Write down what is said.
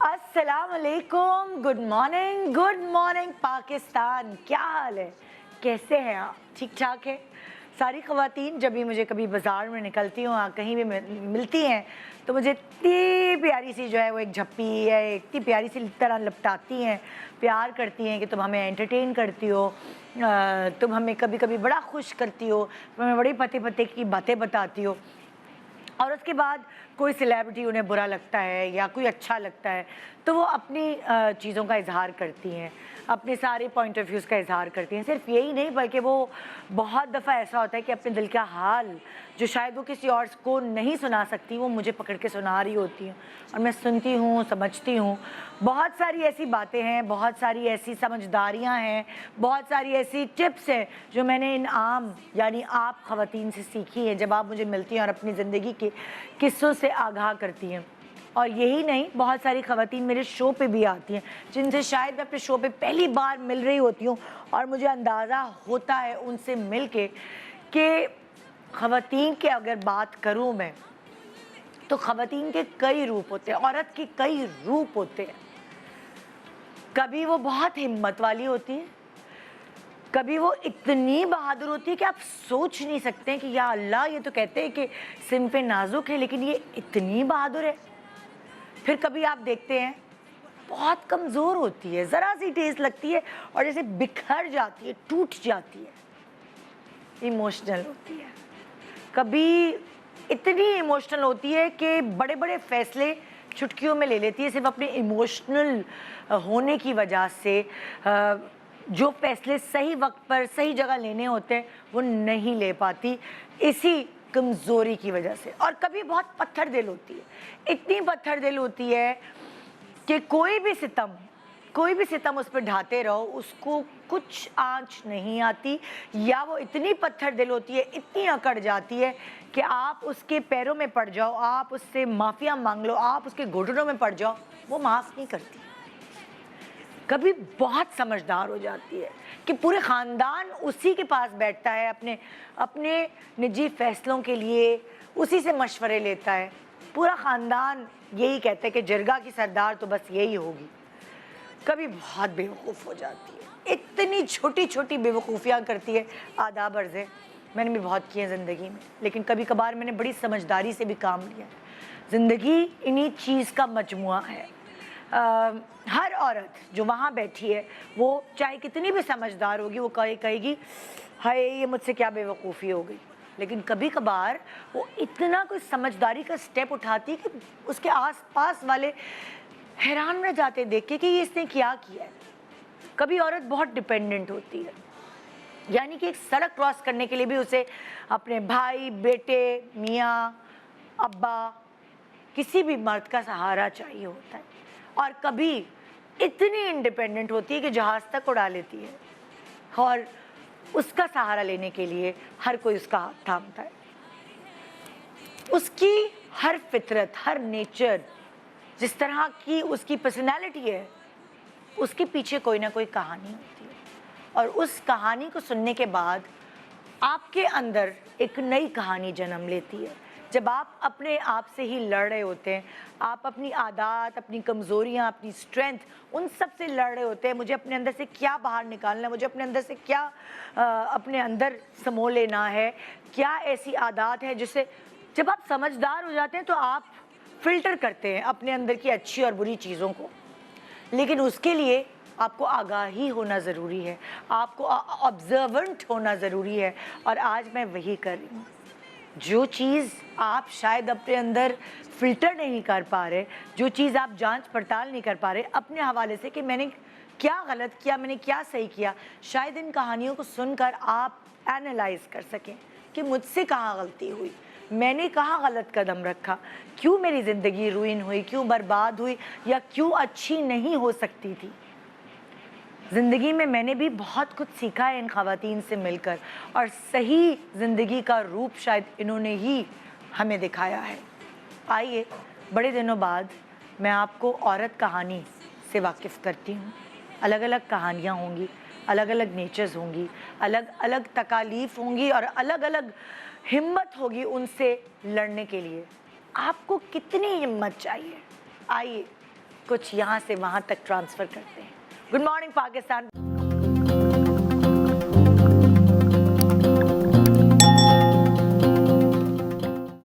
अस्सलाम वालेकुम, good morning Pakistan. क्या हाल है, कैसे हैं आप? ठीक ठाक है सारी ख़वातीन। जब भी मुझे कभी बाज़ार में निकलती हूँ, कहीं भी मिलती हैं, तो मुझे इतनी प्यारी सी जो है वो एक झप्पी है, इतनी प्यारी सी तरह लपटाती हैं, प्यार करती हैं कि तुम हमें एंटरटेन करती हो, तुम हमें कभी कभी बड़ा खुश करती हो, तुम्हें बड़ी पते पते की बातें बताती हो। और उसके बाद कोई सेलिब्रिटी उन्हें बुरा लगता है या कोई अच्छा लगता है तो वो अपनी चीज़ों का इजहार करती हैं, अपने सारे पॉइंट ऑफ व्यूज़ का इजहार करती हैं। सिर्फ यही नहीं बल्कि वो बहुत दफ़ा ऐसा होता है कि अपने दिल का हाल जो शायद वो किसी और को नहीं सुना सकती, वो मुझे पकड़ के सुना रही होती हैं और मैं सुनती हूँ, समझती हूँ। बहुत सारी ऐसी बातें हैं, बहुत सारी ऐसी समझदारियाँ हैं, बहुत सारी ऐसी टिप्स हैं जो मैंने इन आम यानी आप ख़वातीन से सीखी है जब आप मुझे मिलती हैं और अपनी ज़िंदगी के किस्सों से आगाह करती हैं। और यही नहीं, बहुत सारी ख़वातीन मेरे शो पे भी आती हैं जिनसे शायद मैं अपने शो पे पहली बार मिल रही होती हूँ और मुझे अंदाज़ा होता है उनसे मिल के कि ख़वातीन की अगर बात करूँ मैं तो ख़वातीन के कई रूप होते हैं, औरत के कई रूप होते हैं। कभी वो बहुत हिम्मत वाली होती है, कभी वो इतनी बहादुर होती है कि आप सोच नहीं सकते हैं कि या अल्लाह, ये तो कहते हैं कि सिनफ़े नाजुक है लेकिन ये इतनी बहादुर है। फिर कभी आप देखते हैं बहुत कमज़ोर होती है, ज़रा सी ठेस लगती है और जैसे बिखर जाती है, टूट जाती है। इमोशनल होती है, कभी इतनी इमोशनल होती है कि बड़े बड़े फ़ैसले चुटकियों में ले लेती है, सिर्फ अपने इमोशनल होने की वजह से। जो फ़ैसले सही वक्त पर सही जगह लेने होते हैं वो नहीं ले पाती, इसी कमज़ोरी की वजह से। और कभी बहुत पत्थर दिल होती है, इतनी पत्थर दिल होती है कि कोई भी सितम उस पर ढाते रहो उसको कुछ आँच नहीं आती, या वो इतनी पत्थर दिल होती है, इतनी अकड़ जाती है कि आप उसके पैरों में पड़ जाओ, आप उससे माफ़िया मांग लो, आप उसके घुटनों में पड़ जाओ, वो माफ़ नहीं करती। कभी बहुत समझदार हो जाती है कि पूरे ख़ानदान उसी के पास बैठता है, अपने निजी फ़ैसलों के लिए उसी से मशवरे लेता है। पूरा ख़ानदान यही कहता है कि जरगा की सरदार तो बस यही होगी। कभी बहुत बेवकूफ़ हो जाती है, इतनी छोटी छोटी बेवकूफ़ियाँ करती है। आदाब अर्ज़ है, मैंने भी बहुत किए हैं ज़िंदगी में, लेकिन कभी कभार मैंने बड़ी समझदारी से भी काम लिया है। ज़िंदगी इन्हीं चीज़ का मजमुआ है। हर औरत जो वहाँ बैठी है वो चाहे कितनी भी समझदार होगी, वो कहेगी हाय ये मुझसे क्या बेवकूफ़ी हो गई। लेकिन कभी कभार वो इतना कोई समझदारी का स्टेप उठाती है कि उसके आसपास वाले हैरान रह जाते देख के कि ये इसने क्या किया है। कभी औरत बहुत डिपेंडेंट होती है, यानी कि एक सड़क क्रॉस करने के लिए भी उसे अपने भाई, बेटे, मियाँ, अब्बा, किसी भी मर्द का सहारा चाहिए होता है। और कभी इतनी इंडिपेंडेंट होती है कि जहाज़ तक उड़ा लेती है और उसका सहारा लेने के लिए हर कोई उसका हाथ थामता है। उसकी हर फितरत, हर नेचर, जिस तरह की उसकी पर्सनैलिटी है, उसके पीछे कोई ना कोई कहानी होती है। और उस कहानी को सुनने के बाद आपके अंदर एक नई कहानी जन्म लेती है। जब आप अपने आप से ही लड़ रहे होते हैं, आप अपनी आदत, अपनी कमज़ोरियाँ, अपनी स्ट्रेंथ, उन सब से लड़ रहे होते हैं। मुझे अपने अंदर से क्या बाहर निकालना है, मुझे अपने अंदर से क्या अपने अंदर समो लेना है, क्या ऐसी आदत है जिससे जब आप समझदार हो जाते हैं तो आप फ़िल्टर करते हैं अपने अंदर की अच्छी और बुरी चीज़ों को। लेकिन उसके लिए आपको आगाही होना ज़रूरी है, आपको ऑब्जर्वेंट होना ज़रूरी है। और आज मैं वही कर रही हूँ। जो चीज़ आप शायद अपने अंदर फ़िल्टर नहीं कर पा रहे, जो चीज़ आप जांच पड़ताल नहीं कर पा रहे अपने हवाले से कि मैंने क्या गलत किया, मैंने क्या सही किया, शायद इन कहानियों को सुनकर आप एनालाइज़ कर सकें कि मुझसे कहाँ गलती हुई, मैंने कहाँ गलत कदम रखा, क्यों मेरी ज़िंदगी रुइन हुई, क्यों बर्बाद हुई, या क्यों अच्छी नहीं हो सकती थी। ज़िंदगी में मैंने भी बहुत कुछ सीखा है इन ख़वातीन से मिलकर, और सही ज़िंदगी का रूप शायद इन्होंने ही हमें दिखाया है। आइए, बड़े दिनों बाद मैं आपको औरत कहानी से वाकिफ़ करती हूँ। अलग अलग कहानियाँ होंगी, अलग अलग नेचर्स होंगी, अलग अलग तकालीफ़ होंगी और अलग अलग हिम्मत होगी उनसे लड़ने के लिए। आपको कितनी हिम्मत चाहिए? आइए कुछ यहाँ से वहाँ तक ट्रांसफ़र करते हैं। Good morning Pakistan.